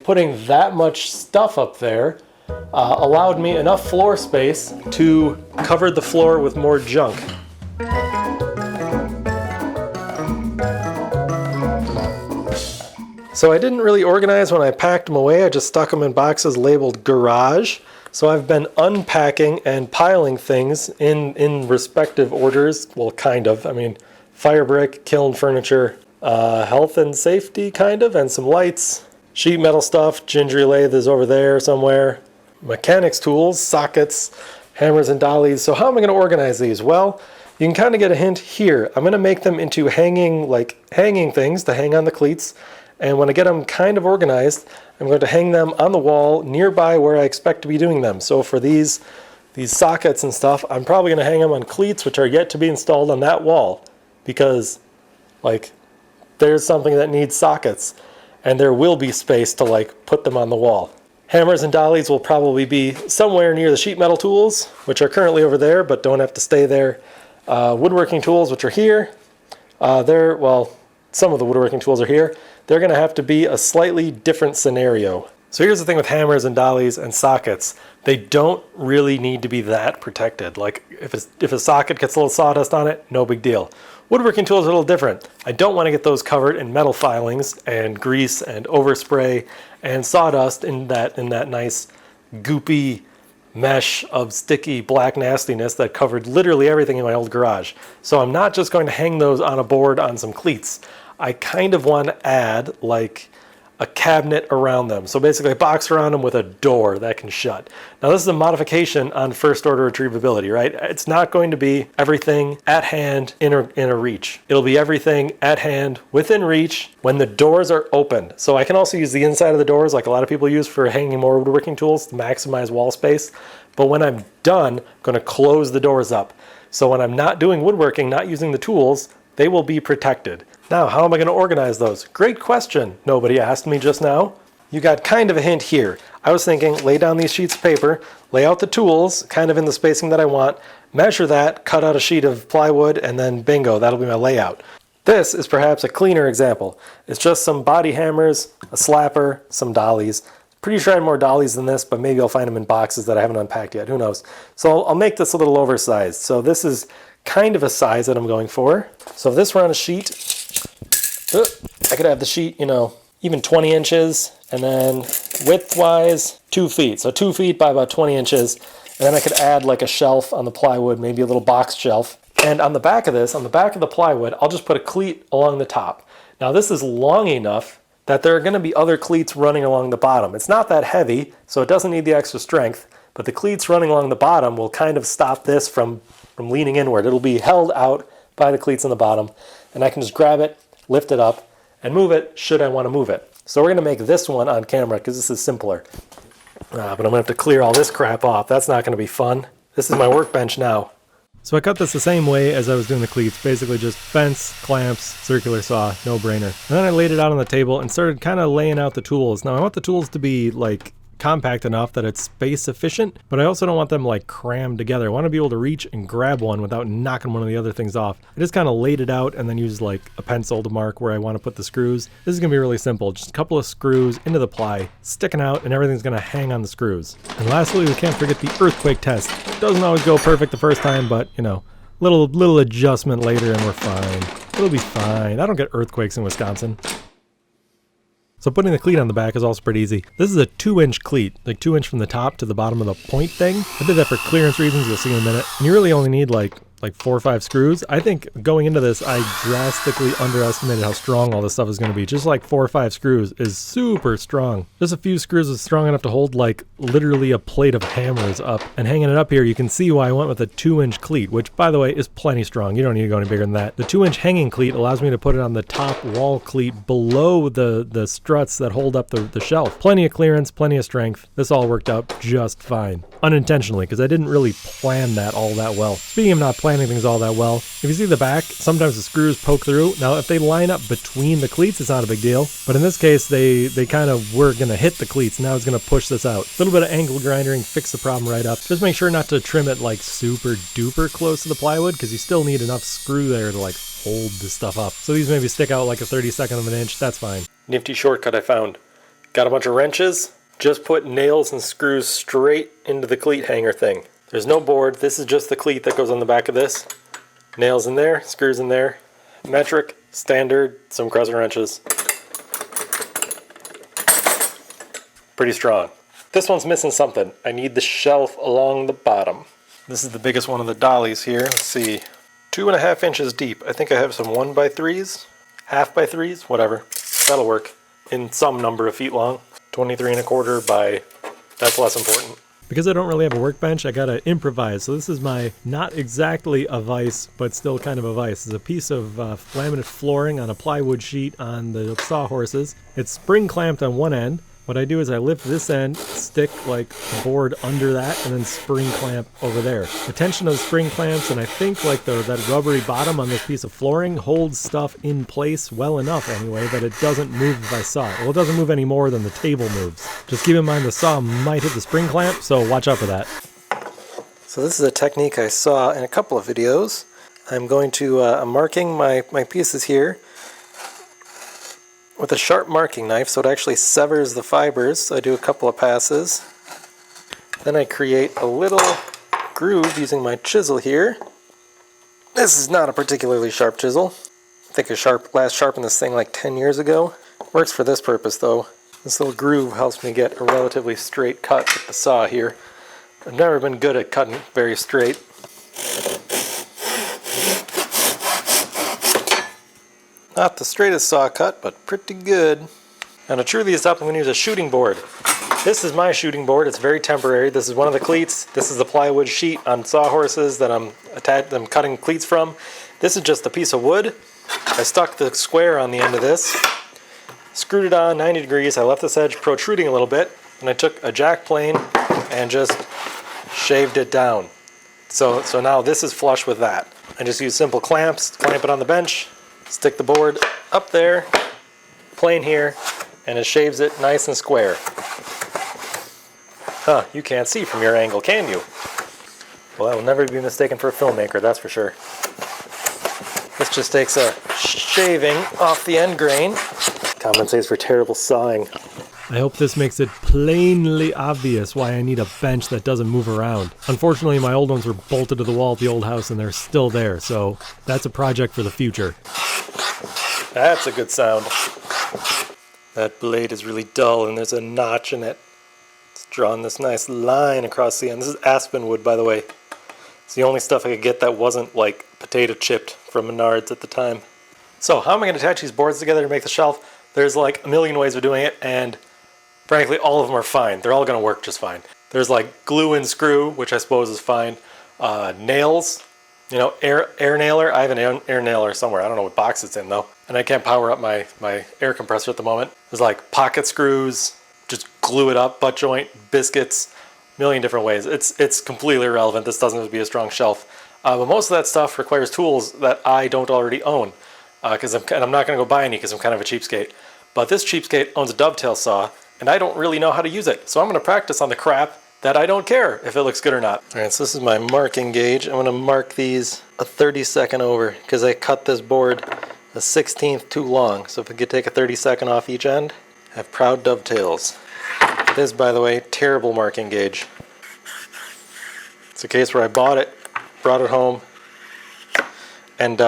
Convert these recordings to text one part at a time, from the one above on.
putting that much stuff up there allowed me enough floor space to cover the floor with more junk. So I didn't really organize when I packed them away. I just stuck them in boxes labeled garage. So I've been unpacking and piling things in respective orders. Well, kind of. I mean, fire brick, kiln furniture, health and safety kind of, and some lights. Sheet metal stuff, gingery lathe is over there somewhere. Mechanics tools, sockets, hammers and dollies. So how am I going to organize these? Well, you can kind of get a hint here. I'm going to make them into hanging things to hang on the cleats. And when I get them kind of organized, I'm going to hang them on the wall nearby where I expect to be doing them. So for these sockets and stuff, I'm probably going to hang them on cleats which are yet to be installed on that wall, because like there's something that needs sockets and there will be space to like put them on the wall. Hammers and dollies will probably be somewhere near the sheet metal tools, which are currently over there but don't have to stay there. Woodworking tools, which are here. Some of the woodworking tools are here. They're going to have to be a slightly different scenario. So here's the thing with hammers and dollies and sockets. They don't really need to be that protected. Like if a socket gets a little sawdust on it, no big deal. Woodworking tools are a little different. I don't want to get those covered in metal filings and grease and overspray and sawdust in that nice goopy mesh of sticky black nastiness that covered literally everything in my old garage. So I'm not just going to hang those on a board on some cleats. I kind of want to add like a cabinet around them. So basically a box around them with a door that can shut. Now this is a modification on first order retrievability, right? It's not going to be everything at hand in a reach. It'll be everything at hand within reach when the doors are opened. So I can also use the inside of the doors like a lot of people use for hanging more woodworking tools to maximize wall space. But when I'm done, I'm going to close the doors up. So when I'm not doing woodworking, not using the tools, they will be protected. Now, how am I going to organize those? Great question. Nobody asked me just now. You got kind of a hint here. I was thinking, lay down these sheets of paper, lay out the tools, kind of in the spacing that I want, measure that, cut out a sheet of plywood, and then bingo, that'll be my layout. This is perhaps a cleaner example. It's just some body hammers, a slapper, some dollies. Pretty sure I had more dollies than this, but maybe I'll find them in boxes that I haven't unpacked yet. Who knows? So I'll make this a little oversized. So this is kind of a size that I'm going for. So if this were on a sheet, I could have the sheet, even 20 inches, and then width-wise, 2 feet. So 2 feet by about 20 inches. And then I could add like a shelf on the plywood, maybe a little box shelf. And on the back of this, on the back of the plywood, I'll just put a cleat along the top. Now this is long enough that there are going to be other cleats running along the bottom. It's not that heavy, so it doesn't need the extra strength, but the cleats running along the bottom will kind of stop this from leaning inward. It'll be held out by the cleats on the bottom, and I can just grab it, lift it up, and move it should I want to move it. So we're going to make this one on camera because this is simpler. But I'm going to have to clear all this crap off. That's not going to be fun. This is my workbench now. So I cut this the same way as I was doing the cleats, basically just fence, clamps, circular saw, no brainer. And then I laid it out on the table and started kind of laying out the tools. Now I want the tools to be like compact enough that it's space efficient, but I also don't want them like crammed together. I want to be able to reach and grab one without knocking one of the other things off. I just kind of laid it out and then used like a pencil to mark where I want to put the screws. This is going to be really simple. Just a couple of screws into the ply, sticking out, and everything's going to hang on the screws. And lastly, we can't forget the earthquake test. It doesn't always go perfect the first time, but little adjustment later and we're fine. It'll be fine. I don't get earthquakes in Wisconsin. So putting the cleat on the back is also pretty easy. This is a 2-inch cleat, like 2 inch from the top to the bottom of the point thing. I did that for clearance reasons, you'll see in a minute. And you really only need like 4 or 5 screws. I think going into this, I drastically underestimated how strong all this stuff is going to be. Just like 4 or 5 screws is super strong. Just a few screws is strong enough to hold like literally a plate of hammers up. And hanging it up here, you can see why I went with a 2-inch cleat, which by the way is plenty strong. You don't need to go any bigger than that. The 2-inch hanging cleat allows me to put it on the top wall cleat below the struts that hold up the shelf. Plenty of clearance, plenty of strength. This all worked out just fine. Unintentionally, because I didn't really plan that all that well. Speaking of not planning things all that well, if you see the back, sometimes the screws poke through. Now if they line up between the cleats, it's not a big deal, but in this case they kind of were going to hit the cleats. Now it's going to push this out. A little bit of angle grinding, fix the problem right up. Just make sure not to trim it like super duper close to the plywood, because you still need enough screw there to like hold this stuff up. So these maybe stick out like a 32nd of an inch. That's fine. Nifty shortcut I found. Got a bunch of wrenches. Just put nails and screws straight into the cleat hanger thing. There's no board. This is just the cleat that goes on the back of this. Nails in there, screws in there. Metric, standard, some crescent wrenches. Pretty strong. This one's missing something. I need the shelf along the bottom. This is the biggest one of the dollies here. Let's see. 2.5 inches deep. I think I have some 1x3s, 1/2x3s, whatever. That'll work. In some number of feet long. 23 1/4 by, that's less important. Because I don't really have a workbench, I gotta improvise. So this is my, not exactly a vise, but still kind of a vise. It's a piece of laminate flooring on a plywood sheet on the sawhorses. It's spring clamped on one end. What I do is I lift this end, stick like the board under that, and then spring clamp over there. The tension of the spring clamps, and I think like that rubbery bottom on this piece of flooring holds stuff in place well enough anyway that it doesn't move if I saw it. Well, it doesn't move any more than the table moves. Just keep in mind the saw might hit the spring clamp, so watch out for that. So this is a technique I saw in a couple of videos. I'm going to, I'm marking my pieces here with a sharp marking knife, so it actually severs the fibers. So I do a couple of passes. Then I create a little groove using my chisel here. This is not a particularly sharp chisel. I think I last sharpened this thing like 10 years ago. Works for this purpose though. This little groove helps me get a relatively straight cut with the saw here. I've never been good at cutting very straight. Not the straightest saw cut, but pretty good. Now to true these up, I'm going to use a shooting board. This is my shooting board. It's very temporary. This is one of the cleats. This is the plywood sheet on sawhorses that I'm cutting cleats from. This is just a piece of wood. I stuck the square on the end of this, screwed it on 90 degrees. I left this edge protruding a little bit, and I took a jack plane and just shaved it down. So now this is flush with that. I just use simple clamps, clamp it on the bench, stick the board up there, plane here, and it shaves it nice and square. Huh, you can't see from your angle, can you? Well, I will never be mistaken for a filmmaker, that's for sure. This just takes a shaving off the end grain. Compensates for terrible sawing. I hope this makes it plainly obvious why I need a bench that doesn't move around. Unfortunately, my old ones were bolted to the wall at the old house and they're still there, so that's a project for the future. That's a good sound. That blade is really dull and there's a notch in it. It's drawn this nice line across the end. This is aspen wood, by the way. It's the only stuff I could get that wasn't like potato chipped from Menards at the time. So how am I going to attach these boards together to make the shelf? There's like a million ways of doing it, and frankly all of them are fine. They're all going to work just fine. There's like glue and screw, which I suppose is fine. Nails, you know, air nailer. I have an air nailer somewhere. I don't know what box it's in though. And I can't power up my air compressor at the moment. There's like pocket screws, just glue it up, butt joint, biscuits, a million different ways. It's completely irrelevant. This doesn't have to be a strong shelf. But most of that stuff requires tools that I don't already own. Because I'm not going to go buy any because I'm kind of a cheapskate. But this cheapskate owns a dovetail saw, and I don't really know how to use it. So I'm going to practice on the crap that I don't care if it looks good or not. Alright, so this is my marking gauge. I'm going to mark these a 32nd over because I cut this board a 1/16 too long. So if I could take a 32nd off each end, I have proud dovetails. This, by the way, terrible marking gauge. It's a case where I bought it, brought it home, and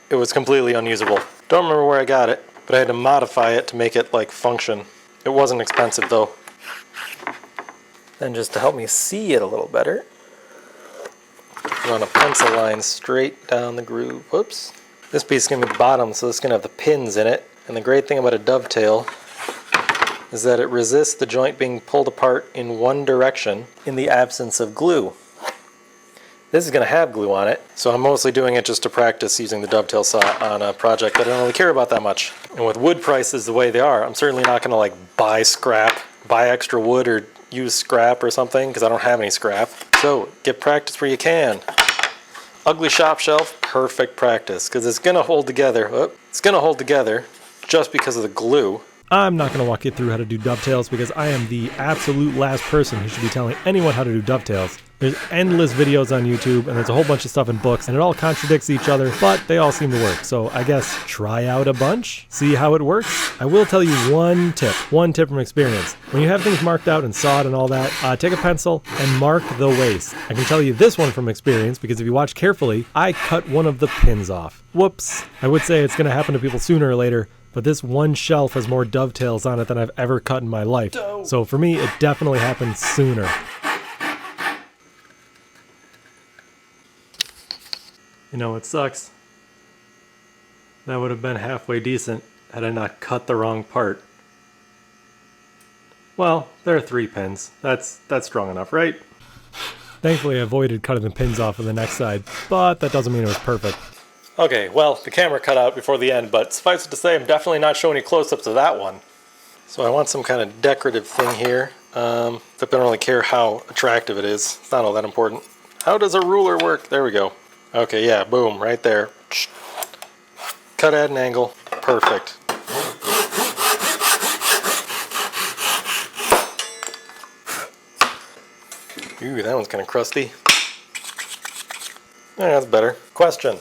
it was completely unusable. Don't remember where I got it, but I had to modify it to make it like function. It wasn't expensive though. Then just to help me see it a little better, run a pencil line straight down the groove. Whoops. This piece is going to be bottom, so it's going to have the pins in it. And the great thing about a dovetail is that it resists the joint being pulled apart in one direction in the absence of glue. This is going to have glue on it, so I'm mostly doing it just to practice using the dovetail saw on a project that I don't really care about that much. And with wood prices the way they are, I'm certainly not going to like buy scrap, buy extra wood or use scrap or something, because I don't have any scrap. So get practice where you can. Ugly shop shelf, perfect practice, because it's going to hold together. It's going to hold together just because of the glue. I'm not going to walk you through how to do dovetails because I am the absolute last person who should be telling anyone how to do dovetails. There's endless videos on YouTube, and there's a whole bunch of stuff in books, and it all contradicts each other, but they all seem to work. So I guess try out a bunch, see how it works. I will tell you one tip from experience. When you have things marked out and sawed and all that, take a pencil and mark the waist. I can tell you this one from experience because if you watch carefully, I cut one of the pins off. Whoops. I would say it's going to happen to people sooner or later, but this one shelf has more dovetails on it than I've ever cut in my life. So for me, it definitely happened sooner. You know what sucks? That would have been halfway decent had I not cut the wrong part. Well, there are 3 pins. That's strong enough, right? Thankfully I avoided cutting the pins off on the next side, but that doesn't mean it was perfect. Okay, well, the camera cut out before the end, but suffice it to say I'm definitely not showing any close-ups of that one. So I want some kind of decorative thing here. I don't really care how attractive it is. It's not all that important. How does a ruler work? There we go. Okay, yeah, boom, right there. Cut at an angle. Perfect. Ooh, that one's kind of crusty. That's better. Question.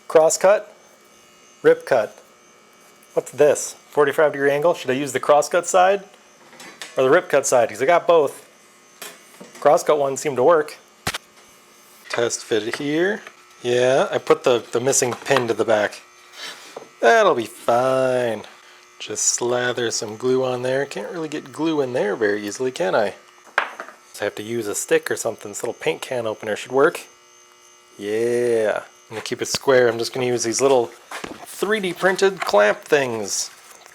Cross cut? Rip cut? What's this? 45-degree angle? Should I use the cross cut side or the rip cut side? Because I got both. Cross cut ones seem to work. Test fit here. Yeah, I put the missing pin to the back. That'll be fine. Just slather some glue on there. Can't really get glue in there very easily, can I? So I have to use a stick or something. This little paint can opener should work. Yeah. I'm going to keep it square. I'm just going to use these little 3D printed clamp things.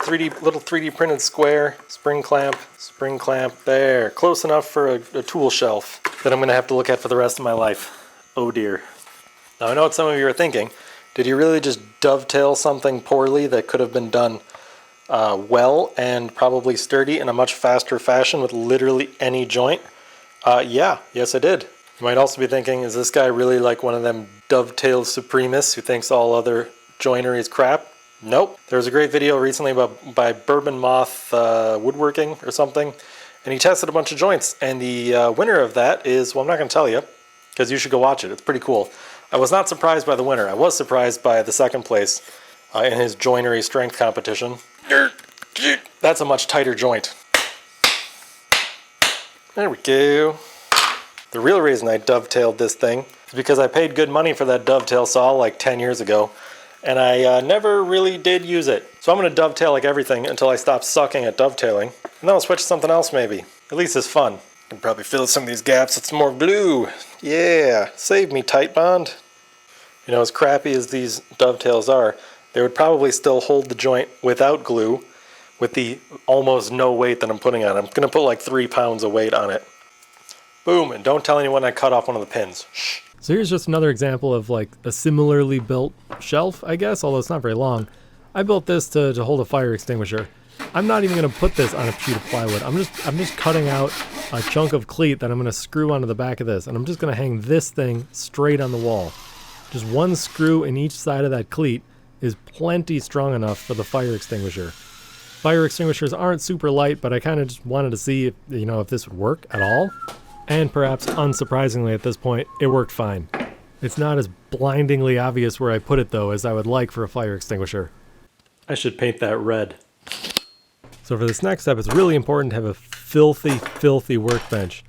Little 3D printed square, spring clamp, there. Close enough for a tool shelf that I'm going to have to look at for the rest of my life. Oh dear. Now I know what some of you are thinking. Did you really just dovetail something poorly that could have been done well and probably sturdy in a much faster fashion with literally any joint? Yes I did. You might also be thinking, is this guy really like one of them dovetail supremists who thinks all other joinery is crap? Nope. There was a great video recently by Bourbon Moth Woodworking or something, and he tested a bunch of joints, and the winner of that is, well, I'm not going to tell you, because you should go watch it. It's pretty cool. I was not surprised by the winner. I was surprised by the second place in his joinery strength competition. That's a much tighter joint. There we go. The real reason I dovetailed this thing is because I paid good money for that dovetail saw like 10 years ago, and I never really did use it. So I'm going to dovetail like everything until I stop sucking at dovetailing, and then I'll switch to something else maybe. At least it's fun. I can probably fill some of these gaps with some more glue. Yeah, save me, tight bond. You know, as crappy as these dovetails are, they would probably still hold the joint without glue with the almost no weight that I'm putting on it. I'm going to put like 3 pounds of weight on it. Boom, and don't tell anyone I cut off one of the pins. Shh. So here's just another example of like a similarly built shelf, I guess, although it's not very long. I built this to hold a fire extinguisher. I'm not even going to put this on a sheet of plywood. I'm just cutting out a chunk of cleat that I'm going to screw onto the back of this, and I'm just going to hang this thing straight on the wall. Just one screw in each side of that cleat is plenty strong enough for the fire extinguisher. Fire extinguishers aren't super light, but I kind of just wanted to see if this would work at all. And perhaps unsurprisingly at this point, it worked fine. It's not as blindingly obvious where I put it though as I would like for a fire extinguisher. I should paint that red. So for this next step, it's really important to have a filthy workbench.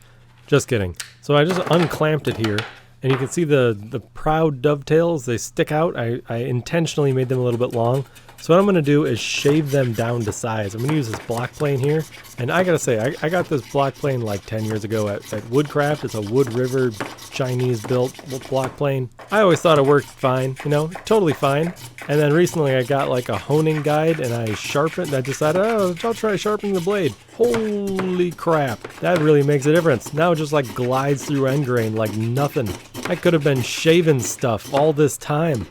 Just kidding. So I just unclamped it here, and you can see the proud dovetails, they stick out. I intentionally made them a little bit long. So what I'm going to do is shave them down to size. I'm going to use this block plane here. And I got to say, I got this block plane like 10 years ago at Woodcraft. It's a Wood River Chinese built block plane. I always thought it worked fine, totally fine. And then recently I got like a honing guide and I sharpened. I decided, I'll try sharpening the blade. Holy crap, that really makes a difference. Now it just like glides through end grain like nothing. I could have been shaving stuff all this time.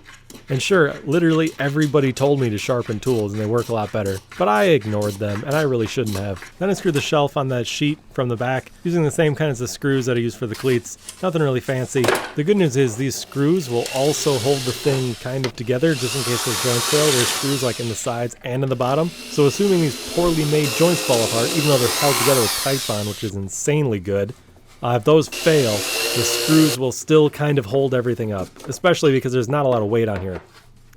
And sure, literally everybody told me to sharpen tools and they work a lot better, but I ignored them and I really shouldn't have. Then I screwed the shelf on that sheet from the back using the same kinds of screws that I use for the cleats. Nothing really fancy. The good news is these screws will also hold the thing kind of together just in case those joints fail. There's screws like in the sides and in the bottom. So assuming these poorly made joints fall apart, even though they're held together with Titebond, which is insanely good, if those fail, the screws will still kind of hold everything up, especially because there's not a lot of weight on here.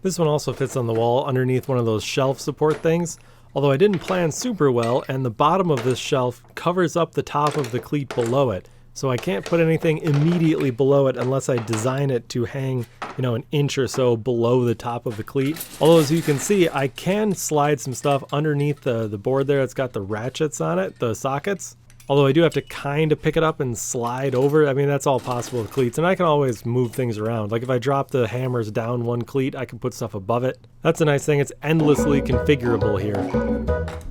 This one also fits on the wall underneath one of those shelf support things, although I didn't plan super well, and the bottom of this shelf covers up the top of the cleat below it. So I can't put anything immediately below it unless I design it to hang, an inch or so below the top of the cleat. Although as you can see, I can slide some stuff underneath the board there. It's got the ratchets on it, the sockets. Although I do have to kind of pick it up and slide over. I mean, that's all possible with cleats. And I can always move things around. Like if I drop the hammers down one cleat, I can put stuff above it. That's a nice thing. It's endlessly configurable here.